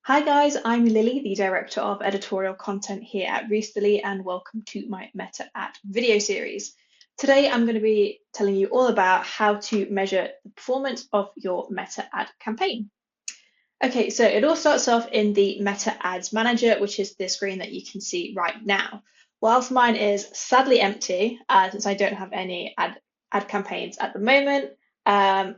Hi guys, I'm Lily, the Director of Editorial Content here at Roosterly, and welcome to my Meta Ad video series. Today I'm going to be telling you all about how to measure the performance of your Meta Ad campaign. Okay, so it all starts off in the Meta Ads Manager, which is the screen that you can see right now. Whilst mine is sadly empty, since I don't have any ad campaigns at the moment, um,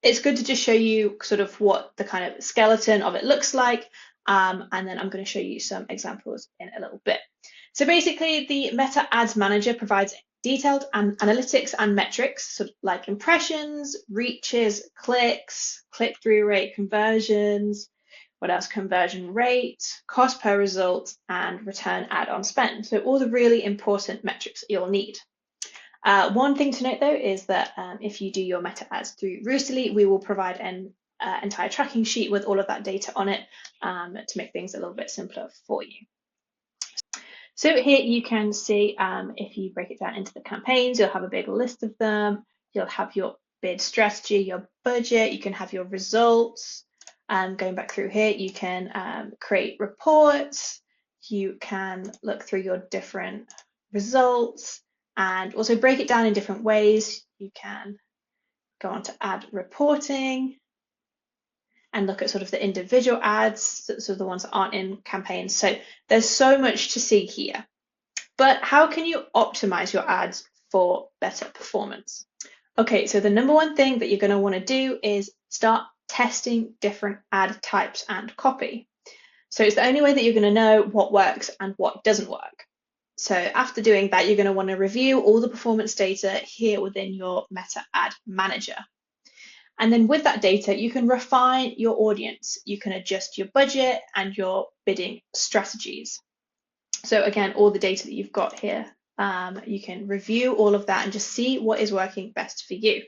it's good to just show you sort of what the kind of skeleton of it looks like. And then I'm going to show you some examples in a little bit. So basically, the Meta Ads Manager provides detailed analytics and metrics, sort of like impressions, reaches, clicks, click-through rate, conversions, what else? Conversion rate, cost per result, and return ad on spend. So all the really important metrics you'll need. One thing to note though is that if you do your meta ads through Roosterly, we will provide an entire tracking sheet with all of that data on it to make things a little bit simpler for you. So here you can see if you break it down into the campaigns, you'll have a big list of them. You'll have your bid strategy, your budget, you can have your results. Going back through here, you can create reports. You can look through your different results and also break it down in different ways. You can go on to ad reporting and look at sort of the individual ads, so the ones that aren't in campaigns. So there's so much to see here. But how can you optimize your ads for better performance? Okay, so the number one thing that you're going to want to do is start testing different ad types and copy. So it's the only way that you're going to know what works and what doesn't work. So after doing that, you're going to want to review all the performance data here within your Meta Ad Manager. And then with that data, you can refine your audience. You can adjust your budget and your bidding strategies. So again, all the data that you've got here, you can review all of that and just see what is working best for you.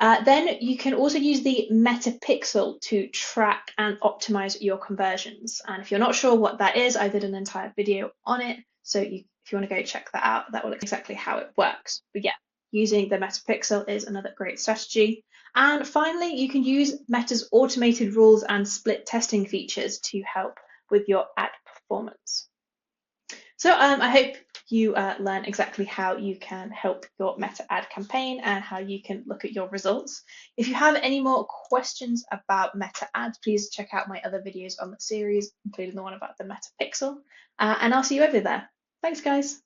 Then you can also use the Meta Pixel to track and optimize your conversions. And if you're not sure what that is, I did an entire video on it. So if you want to go check that out, that will look exactly how it works. But yeah, using the Meta Pixel is another great strategy. And finally, you can use Meta's automated rules and split testing features to help with your ad performance. So I hope you learn exactly how you can help your Meta ad campaign and how you can look at your results. If you have any more questions about Meta ads, please check out my other videos on the series, including the one about the Meta Pixel, and I'll see you over there. Thanks, guys.